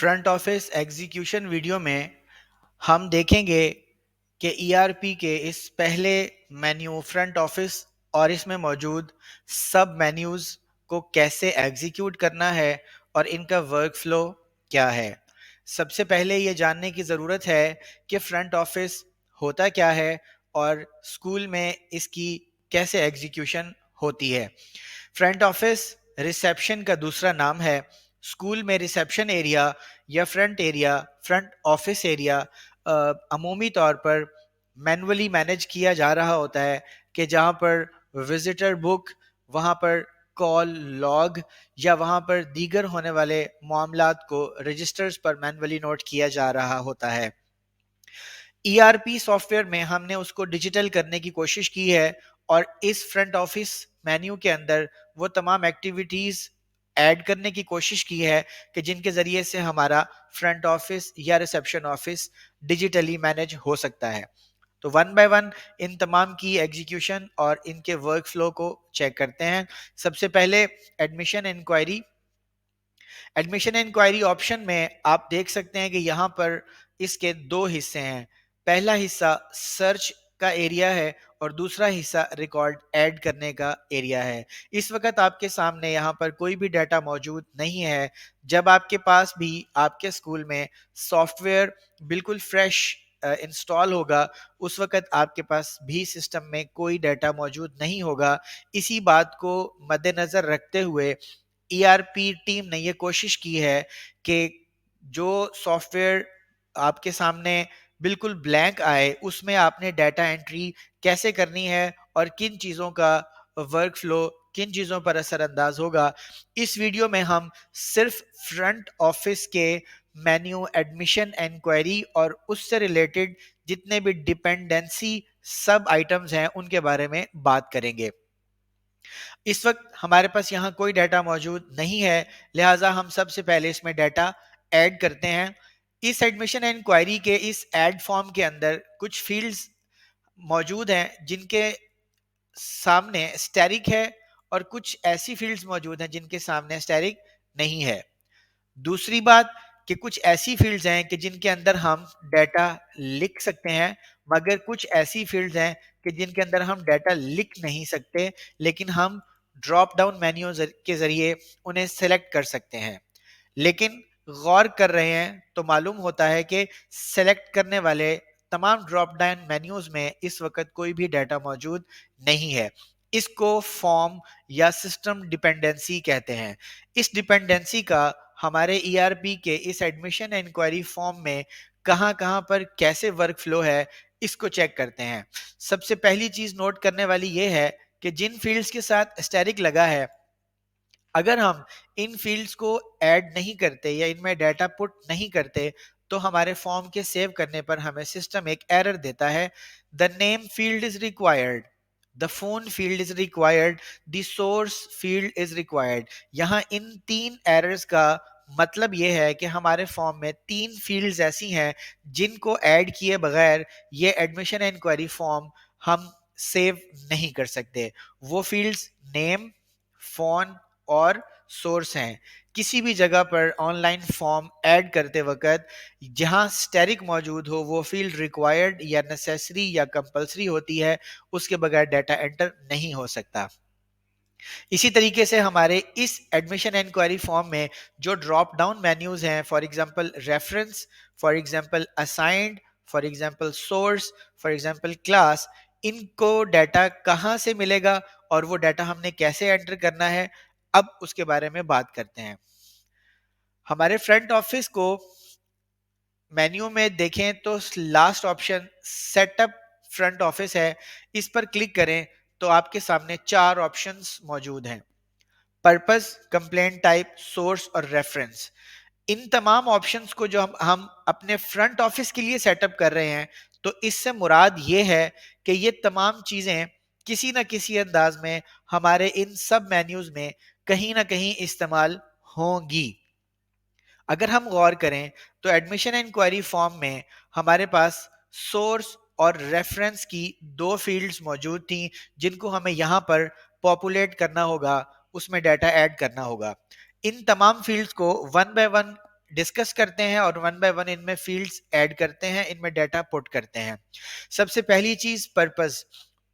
Front office execution video میں ہم دیکھیں گے کہ ای آر پی کے اس پہلے مینیو فرنٹ آفس اور اس میں موجود سب مینیوز کو کیسے ایگزیکیوٹ کرنا ہے اور ان کا ورک فلو کیا ہے۔ سب سے پہلے یہ جاننے کی ضرورت ہے کہ فرنٹ آفس ہوتا کیا ہے اور اسکول میں اس کی کیسے ایگزیکیوشن ہوتی ہے۔ فرنٹ آفس ریسیپشن کا دوسرا نام ہے۔ اسکول میں ریسیپشن ایریا یا فرنٹ آفس ایریا عمومی طور پر مینولی مینیج کیا جا رہا ہوتا ہے کہ جہاں پر وزٹر بک، وہاں پر کال لاگ یا وہاں پر دیگر ہونے والے معاملات کو رجسٹرز پر مینولی نوٹ کیا جا رہا ہوتا ہے۔ E R P soft where میں ہم نے اس کو ڈیجیٹل کرنے کی کوشش کی ہے اور اس فرنٹ آفس مینیو کے اندر وہ تمام ایکٹیویٹیز ایڈ کرنے کی کوشش کی ہے کہ جن کے ذریعے سے ہمارا فرنٹ آفس یا ریسیپشن آفس ڈیجیٹلی مینیج ہو سکتا ہے۔ تو ون بائی ون ان تمام کی ایگزیکیوشن اور ان کے ورک فلو کو چیک کرتے ہیں۔ سب سے پہلے admission enquiry. Admission enquiry option میں آپ دیکھ سکتے ہیں کہ یہاں پر اس کے دو حصے ہیں۔ پہلا حصہ سرچ کا ایریا ہے اور دوسرا حصہ ریکارڈ ایڈ کرنے کا ایریا ہے۔ اس وقت آپ کے سامنے یہاں پر کوئی بھی ڈیٹا موجود نہیں ہے۔ جب آپ کے پاس بھی آپ کے اسکول میں سافٹ ویئر بالکل فریش انسٹال ہوگا اس وقت آپ کے پاس بھی سسٹم میں کوئی ڈیٹا موجود نہیں ہوگا۔ اسی بات کو مد نظر رکھتے ہوئے ای آر پی ٹیم نے یہ کوشش کی ہے کہ جو سافٹ ویئر آپ کے سامنے بالکل بلینک آئے اس میں آپ نے ڈیٹا انٹری کیسے کرنی ہے اور کن چیزوں کا ورک فلو کن چیزوں پر اثر انداز ہوگا۔ اس ویڈیو میں ہم صرف فرنٹ آفس کے مینیو ایڈمیشن انکوائری اور اس سے ریلیٹڈ جتنے بھی ڈیپینڈنسی سب آئٹمز ہیں ان کے بارے میں بات کریں گے۔ اس وقت ہمارے پاس یہاں کوئی ڈیٹا موجود نہیں ہے، لہٰذا ہم سب سے پہلے اس میں ڈیٹا ایڈ کرتے ہیں۔ اس ایڈمیشن انکوائری کے اس ایڈ فارم کے اندر کچھ فیلڈز موجود ہیں جن کے سامنے اسٹیرک ہے اور کچھ ایسی فیلڈز موجود ہیں جن کے سامنے اسٹیرک نہیں ہے۔ دوسری بات کہ کچھ ایسی فیلڈز ہیں کہ جن کے اندر ہم ڈیٹا لکھ سکتے ہیں، مگر کچھ ایسی فیلڈز ہیں کہ جن کے اندر ہم ڈیٹا لکھ نہیں سکتے لیکن ہم ڈراپ ڈاؤن مینیو کے ذریعے انہیں سلیکٹ کر سکتے ہیں۔ لیکن غور کر رہے ہیں تو معلوم ہوتا ہے کہ سلیکٹ کرنے والے تمام ڈراپ ڈاؤن مینیوز میں اس وقت کوئی بھی ڈیٹا موجود نہیں ہے۔ اس کو فارم یا سسٹم ڈیپینڈنسی کہتے ہیں۔ اس ڈیپینڈنسی کا ہمارے ای آر پی کے اس ایڈمیشن انکوائری فارم میں کہاں کہاں پر کیسے ورک فلو ہے اس کو چیک کرتے ہیں۔ سب سے پہلی چیز نوٹ کرنے والی یہ ہے کہ جن فیلڈز کے ساتھ اسٹیرک لگا ہے اگر ہم ان فیلڈز کو ایڈ نہیں کرتے یا ان میں ڈیٹا پٹ نہیں کرتے تو ہمارے فارم کے سیو کرنے پر ہمیں سسٹم ایک ایرر دیتا ہے۔ The name field is required. The phone field is required. The source field is required. یہاں ان تین ایررز کا مطلب یہ ہے کہ ہمارے فارم میں تین فیلڈز ایسی ہیں جن کو ایڈ کیے بغیر یہ ایڈمیشن انکوائری فارم ہم سیو نہیں کر سکتے۔ وہ فیلڈز نیم، فون اور سورس ہیں۔ کسی بھی جگہ پر آن لائن فارم ایڈ کرتے وقت جہاں اسٹیرک موجود ہو وہ فیلڈ ریکوائرڈ یا نیسیسری یا کمپلسری ہوتی ہے، اس کے بغیر ڈیٹا انٹر نہیں ہو سکتا۔ اسی طریقے سے ہمارے اس ایڈمیشن انکوائری فارم میں جو ڈراپ ڈاؤن مینیوز ہیں، for example reference, for example assigned, for example source, for example class, ان کو ڈیٹا کہاں سے ملے گا اور وہ ڈیٹا ہم نے کیسے انٹر کرنا ہے، اب اس کے بارے میں بات کرتے ہیں۔ ہمارے فرنٹ آفس کو مینیو میں دیکھیں تو last option set up front office ہے، اس پر کلک کریں تو آپ کے سامنے چار آپشنز موجود ہیں: پرپز، کمپلینٹ ٹائپ، سورس اور ریفرنس۔ ان تمام آپشنز کو جو ہم اپنے فرنٹ آفس کے لیے سیٹ اپ کر رہے ہیں تو اس سے مراد یہ ہے کہ یہ تمام چیزیں کسی نہ کسی انداز میں ہمارے ان سب مینیوز میں کہیں نہ کہیں استعمال ہوں گی۔ اگر ہم غور کریں تو ایڈمیشن انکوائری فارم میں ہمارے پاس سورس اور ریفرنس کی دو فیلڈز موجود تھیں جن کو ہمیں یہاں پر پاپولیٹ کرنا ہوگا، اس میں ڈیٹا ایڈ کرنا ہوگا۔ ان تمام فیلڈز کو ون بائی ون ڈسکس کرتے ہیں اور ون بائی ون ان میں فیلڈز ایڈ کرتے ہیں, ان میں ڈیٹا پٹ کرتے ہیں. سب سے پہلی چیز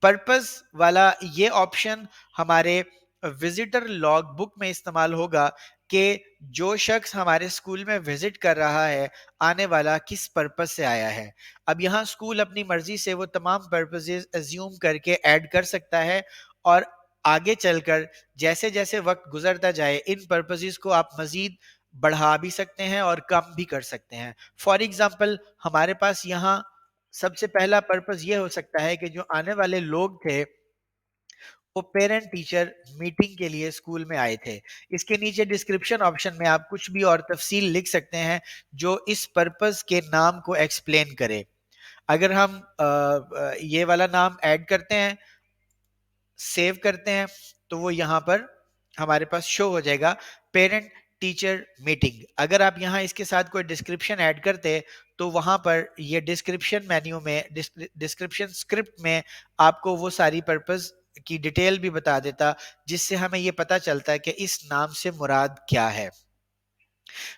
پرپز والا یہ آپشن ہمارے وزٹر لاگ بک میں استعمال ہوگا کہ جو شخص ہمارے اسکول میں وزٹ کر رہا ہے آنے والا کس پرپز سے آیا ہے. اب یہاں اسکول اپنی مرضی سے وہ تمام پرپزز ایزیوم کر کے ایڈ کر سکتا ہے, اور آگے چل کر جیسے جیسے وقت گزرتا جائے ان پرپزز کو آپ مزید بڑھا بھی سکتے ہیں اور کم بھی کر سکتے ہیں. فار ایگزامپل ہمارے پاس یہاں سب سے پہلا پرپز یہ ہو سکتا ہے کہ جو آنے والے لوگ تھے وہ پیرنٹ ٹیچر میٹنگ کے لیے اسکول میں آئے تھے. اس کے نیچے ڈسکرپشن آپشن میں آپ کچھ بھی اور تفصیل لکھ سکتے ہیں جو اس پرپز کے نام کو ایکسپلین کرے. اگر ہم یہ والا نام ایڈ کرتے ہیں, سیو کرتے ہیں, تو وہ یہاں پر ہمارے پاس شو ہو جائے گا پیرنٹ ٹیچر میٹنگ. اگر آپ یہاں اس کے ساتھ کوئی ڈسکرپشن ایڈ کرتے تو وہاں پر یہ ڈسکرپشن مینیو میں ڈسکرپشن اسکرپٹ میں آپ کو وہ ساری پرپز کی ڈیٹیل بھی بتا دیتا, جس سے ہمیں یہ پتا چلتا ہے کہ اس نام سے مراد کیا ہے.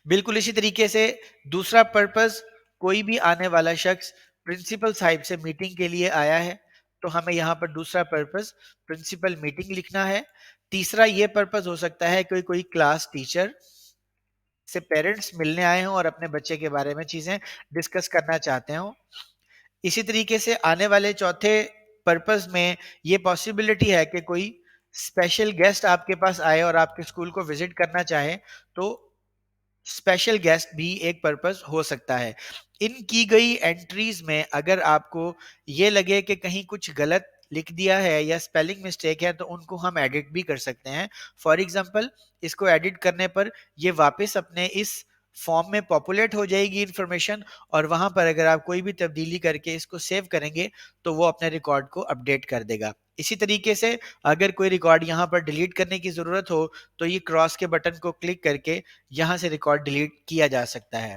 بالکل اسی طریقے سے دوسرا پرپز, کوئی بھی آنے والا شخص پرنسپل صاحب سے میٹنگ کے لیے آیا ہے تو ہمیں یہاں پر دوسرا پرپز پرنسپل میٹنگ لکھنا ہے. تیسرا یہ پرپز ہو سکتا ہے کہ کوئی کلاس ٹیچر سے پیرنٹس ملنے آئے ہوں اور اپنے بچے کے بارے میں چیزیں ڈسکس کرنا چاہتے ہوں. اسی طریقے سے آنے والے چوتھے پرپز میں یہ پاسبلٹی ہے کہ کوئی اسپیشل گیسٹ آپ کے پاس آئے اور آپ کے اسکول کو وزٹ کرنا چاہے تو اسپیشل گیسٹ بھی ایک پرپز ہو سکتا ہے. ان کی گئی انٹریز میں اگر آپ کو یہ لگے کہ کہیں کچھ غلط لکھ دیا ہے یا اسپیلنگ مسٹیک ہے تو ان کو ہم ایڈٹ بھی کر سکتے ہیں. فار ایگزامپل اس کو ایڈٹ کرنے پر یہ واپس اپنے اس فارم میں پاپولیٹ ہو جائے گی انفارمیشن, اور وہاں پر اگر آپ کوئی بھی تبدیلی کر کے اس کو سیو کریں گے تو وہ اپنے ریکارڈ کو اپڈیٹ کر دے گا. اسی طریقے سے اگر کوئی ریکارڈ یہاں پر ڈیلیٹ کرنے کی ضرورت ہو تو یہ کراس کے بٹن کو کلک کر کے یہاں سے ریکارڈ ڈیلیٹ کیا جا سکتا ہے.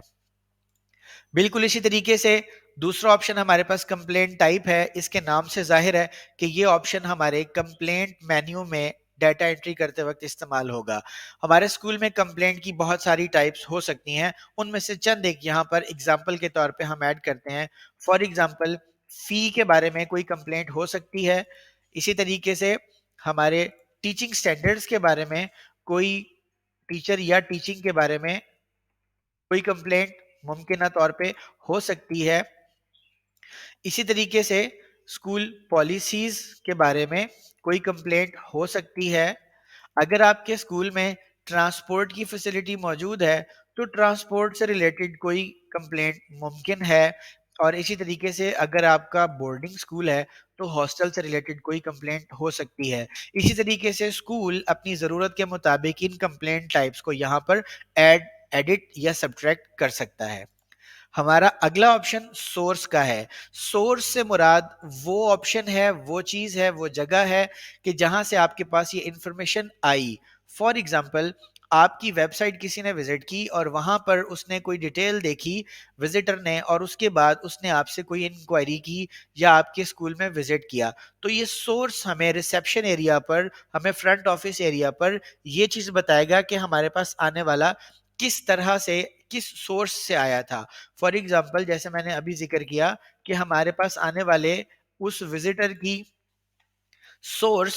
بالکل اسی طریقے سے دوسرا آپشن ہمارے پاس کمپلینٹ ٹائپ ہے. اس کے نام سے ظاہر ہے کہ یہ آپشن ہمارے کمپلینٹ مینیو میں ڈیٹا انٹری کرتے وقت استعمال ہوگا. ہمارے اسکول میں کمپلینٹ کی بہت ساری ٹائپس ہو سکتی ہیں, ان میں سے چند ایک یہاں پر اگزامپل کے طور پہ ہم ایڈ کرتے ہیں. فار ایگزامپل فی کے بارے میں کوئی کمپلینٹ ہو سکتی ہے. اسی طریقے سے ہمارے ٹیچنگ سٹینڈرڈز کے بارے میں کوئی ٹیچر یا ٹیچنگ کے بارے میں کوئی کمپلینٹ ممکنہ طور پہ ہو سکتی ہے. اسی طریقے سے اسکول پالیسیز کے بارے میں کوئی کمپلینٹ ہو سکتی ہے. اگر آپ کے اسکول میں ٹرانسپورٹ کی فیسلٹی موجود ہے تو ٹرانسپورٹ سے ریلیٹڈ کوئی کمپلینٹ ممکن ہے. اور اسی طریقے سے اگر آپ کا بورڈنگ اسکول ہے تو ہاسٹل سے ریلیٹڈ کوئی کمپلینٹ ہو سکتی ہے. اسی طریقے سے اسکول اپنی ضرورت کے مطابق ان کمپلینٹ ٹائپس کو یہاں پر ایڈٹ یا سبٹریکٹ کر سکتا ہے. ہمارا اگلا آپشن سورس کا ہے. سورس سے مراد وہ آپشن ہے, وہ چیز ہے, وہ جگہ ہے کہ جہاں سے آپ کے پاس یہ انفارمیشن آئی. فار ایگزامپل آپ کی ویب سائٹ کسی نے وزٹ کی اور وہاں پر اس نے کوئی ڈیٹیل دیکھی وزٹر نے, اور اس کے بعد اس نے آپ سے کوئی انکوائری کی یا آپ کے اسکول میں وزٹ کیا, تو یہ سورس ہمیں ریسیپشن ایریا پر, ہمیں فرنٹ آفس ایریا پر یہ چیز بتائے گا کہ ہمارے پاس آنے والا کس طرح سے, کس سورس سے آیا تھا. فار ایگزامپل جیسے میں نے ابھی ذکر کیا کہ ہمارے پاس آنے والے اس وزٹر کی سورس,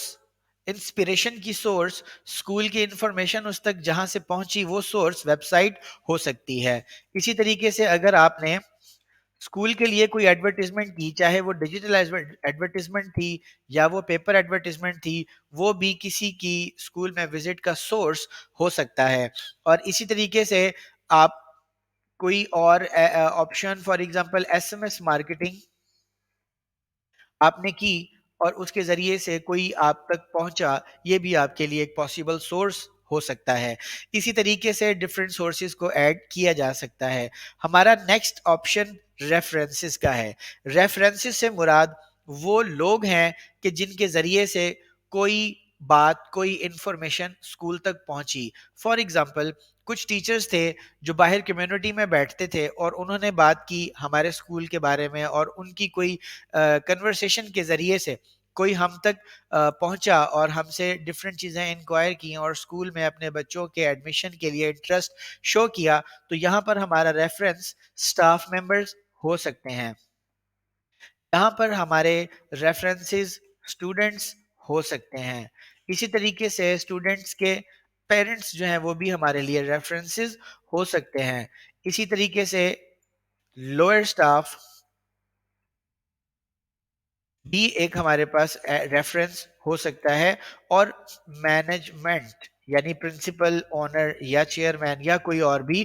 انسپریشن کی سورس, اسکول کی انفارمیشن اس تک جہاں سے پہنچی وہ سورس ویب سائٹ ہو سکتی ہے. اسی طریقے سے اگر آپ نے اسکول کے لیے کوئی ایڈورٹیزمنٹ کی, چاہے وہ ڈیجیٹل ایڈورٹیزمنٹ تھی یا وہ پیپر ایڈورٹیزمنٹ تھی, وہ بھی کسی کی اسکول میں وزٹ کا سورس ہو سکتا ہے. اور اسی طریقے سے آپ کوئی اور option, for example S M S marketing آپ نے کی اور اس کے ذریعے سے کوئی آپ تک پہنچا, یہ بھی آپ کے لیے ایک پاسبل سورس ہو سکتا ہے. اسی طریقے سے ڈفرینٹ سورسز کو ایڈ کیا جا سکتا ہے. ہمارا نیکسٹ آپشن ریفرنسز کا ہے. ریفرنسز سے مراد وہ لوگ ہیں کہ جن کے ذریعے سے کوئی بات, کوئی انفارمیشن اسکول تک پہنچی. فار ایگزامپل کچھ ٹیچرز تھے جو باہر کمیونٹی میں بیٹھتے تھے اور انہوں نے بات کی ہمارے اسکول کے بارے میں, اور ان کی کوئی کنورسیشن کے ذریعے سے کوئی ہم تک پہنچا اور ہم سے ڈفرینٹ چیزیں انکوائر کی اور اسکول میں اپنے بچوں کے ایڈمیشن کے لیے انٹرسٹ شو کیا، تو یہاں پر ہمارا ریفرنس اسٹاف ممبرس ہو سکتے ہیں. یہاں پر ہمارے ریفرنسز اسٹوڈنٹس ہو سکتے ہیں. اسی طریقے سے اسٹوڈنٹس کے پیرنٹس جو ہیں وہ بھی ہمارے لیے ریفرنسز ہو سکتے ہیں. اسی طریقے سے لوئر اسٹاف بھی ایک ہمارے پاس ریفرنس ہو سکتا ہے، اور مینجمنٹ یعنی پرنسپل، اونر یا چیئرمین یا کوئی اور بھی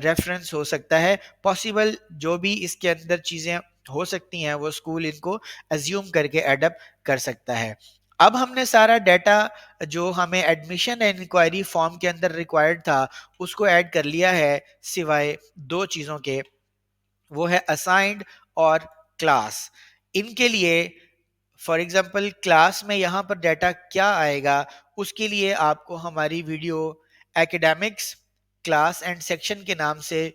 ریفرنس ہو سکتا ہے. پاسبل جو بھی اس کے اندر چیزیں ہو سکتی ہیں وہ اسکول ان کو ایزیوم کر کے ایڈپ کر سکتا ہے. اب ہم نے سارا ڈیٹا جو ہمیں ایڈمیشن انکوائری فارم کے اندر ریکوائرڈ تھا اس کو ایڈ کر لیا ہے، سوائے دو چیزوں کے، وہ ہے اسائنڈ اور کلاس. ان کے لیے فار ایگزامپل کلاس میں یہاں پر ڈیٹا کیا آئے گا، اس کے لیے آپ کو ہماری ویڈیو ایکیڈیمکس کلاس اینڈ سیکشن کے نام سے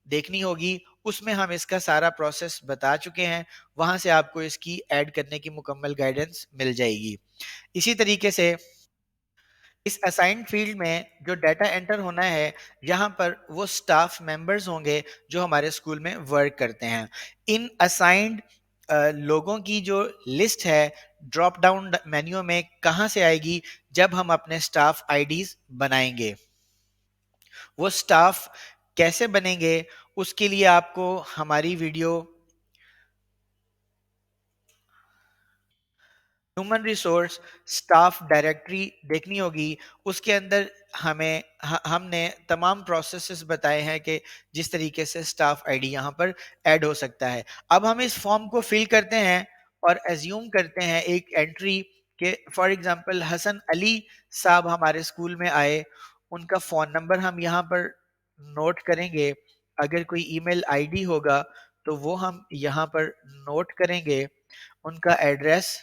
دیکھنی ہوگی. اس میں ہم اس کا سارا پروسیس بتا چکے ہیں، وہاں سے آپ کو اس کی ایڈ کرنے کی مکمل گائیڈنس مل جائے گی. اسی طریقے سے اس اسائنڈ فیلڈ میں جو ڈیٹا انٹر ہونا ہے، یہاں پر وہ سٹاف ممبرز ہوں گے جو ہمارے اسکول میں ورک کرتے ہیں. ان اسائنڈ لوگوں کی جو لسٹ ہے ڈراپ ڈاؤن مینیو میں کہاں سے آئے گی؟ جب ہم اپنے سٹاف آئی ڈیز بنائیں گے. وہ سٹاف کیسے بنیں گے؟ اس کے لیے آپ کو ہماری video human resource staff directory دیکھنی ہوگی. اس کے اندر ہم نے تمام پروسیسز بتائے ہیں کہ جس طریقے سے سٹاف آئی ڈی یہاں پر ایڈ ہو سکتا ہے. اب ہم اس فارم کو فل کرتے ہیں اور ایزیوم کرتے ہیں ایک انٹری کہ فار ایگزامپل حسن علی صاحب ہمارے اسکول میں آئے، ان کا فون نمبر ہم یہاں پر نوٹ کریں گے. اگر کوئی ای میل آئی ڈی ہوگا تو وہ ہم یہاں پر نوٹ کریں گے. ان کا ایڈریس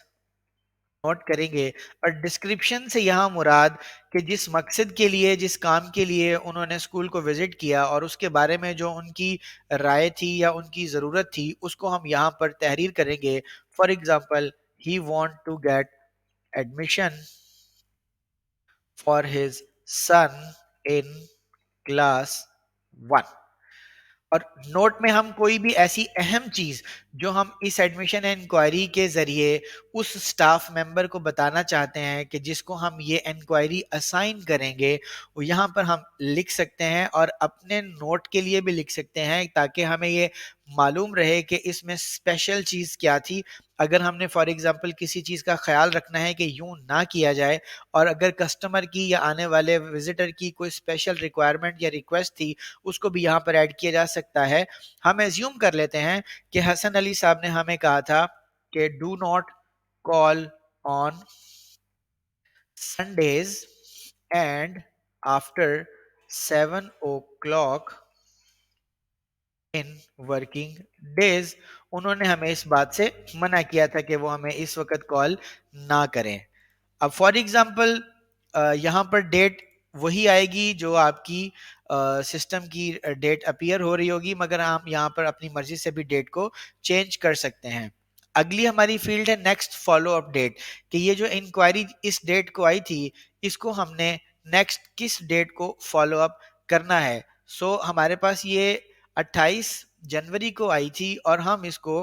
نوٹ کریں گے. اور ڈسکرپشن سے یہاں مراد کہ جس مقصد کے لیے، جس کام کے لیے انہوں نے اسکول کو وزٹ کیا اور اس کے بارے میں جو ان کی رائے تھی یا ان کی ضرورت تھی، اس کو ہم یہاں پر تحریر کریں گے. For example he want to get admission for his son in class 1. اور نوٹ میں ہم کوئی بھی ایسی اہم چیز جو ہم اس ایڈمیشن انکوائری کے ذریعے اس سٹاف ممبر کو بتانا چاہتے ہیں کہ جس کو ہم یہ انکوائری اسائن کریں گے، وہ یہاں پر ہم لکھ سکتے ہیں اور اپنے نوٹ کے لیے بھی لکھ سکتے ہیں تاکہ ہمیں یہ معلوم رہے کہ اس میں اسپیشل چیز کیا تھی. اگر ہم نے فار ایگزامپل کسی چیز کا خیال رکھنا ہے کہ یوں نہ کیا جائے، اور اگر کسٹمر کی یا آنے والے وزٹر کی کوئی اسپیشل ریکوائرمنٹ یا ریکویسٹ تھی، اس کو بھی یہاں پر ایڈ کیا جا سکتا ہے. ہم ایزیوم کر لیتے ہیں کہ حسن علی صاحب نے ہمیں کہا تھا کہ do not call on Sundays and after 7 o'clock in working days. انہوں نے ہمیں اس بات سے منع کیا تھا کہ وہ ہمیں اس وقت کال نہ کریں. اب فار ایگزامپل یہاں پر ڈیٹ وہی آئے گی جو آپ کی سسٹم کی ڈیٹ اپیئر ہو رہی ہوگی، مگر ہم یہاں پر اپنی مرضی سے بھی ڈیٹ کو چینج کر سکتے ہیں. اگلی ہماری فیلڈ ہے نیکسٹ فالو اپ ڈیٹ، کہ یہ جو انکوائری اس ڈیٹ کو آئی تھی، اس کو ہم نے نیکسٹ کس ڈیٹ کو فالو اپ کرنا ہے. سو ہمارے پاس یہ 28 جنوری کو آئی تھی اور ہم اس کو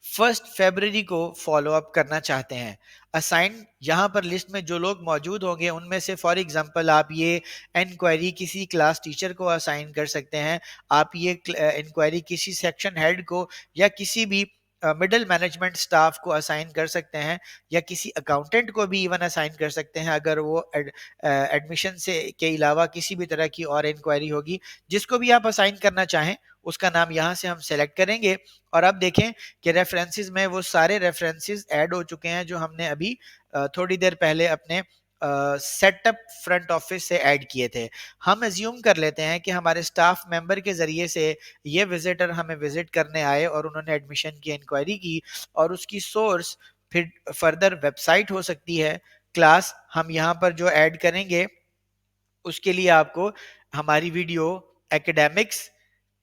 1 فیبرری کو فالو اپ کرنا چاہتے ہیں. اسائن یہاں پر لسٹ میں جو لوگ موجود ہوں گے ان میں سے فار ایگزامپل آپ یہ انکوائری کسی کلاس ٹیچر کو اسائن کر سکتے ہیں، آپ یہ انکوائری کسی سیکشن ہیڈ کو یا کسی بھی مڈل مینجمنٹ سٹاف کو اسائن کر سکتے ہیں، یا کسی اکاؤنٹنٹ کو بھی ایون اسائن کر سکتے ہیں اگر وہ ایڈمیشن سے کے علاوہ کسی بھی طرح کی اور انکوائری ہوگی. جس کو بھی آپ اسائن کرنا چاہیں اس کا نام یہاں سے ہم سلیکٹ کریں گے. اور اب دیکھیں کہ ریفرنسز میں وہ سارے ریفرنسز ایڈ ہو چکے ہیں جو ہم نے ابھی تھوڑی دیر پہلے اپنے سیٹ اپ فرنٹ آفس سے ایڈ کیے تھے. ہم ایزیوم کر لیتے ہیں کہ ہمارے سٹاف ممبر کے ذریعے سے یہ وزٹر ہمیں وزٹ کرنے آئے اور انہوں نے ایڈمیشن کی انکوائری کی، اور اس کی سورس پھر فردر ویب سائٹ ہو سکتی ہے. کلاس ہم یہاں پر جو ایڈ کریں گے اس کے لیے آپ کو ہماری video ایکیڈیمکس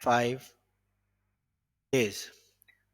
5 days।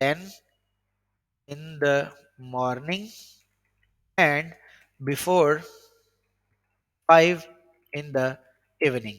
10 in the morning and before 5 in the evening।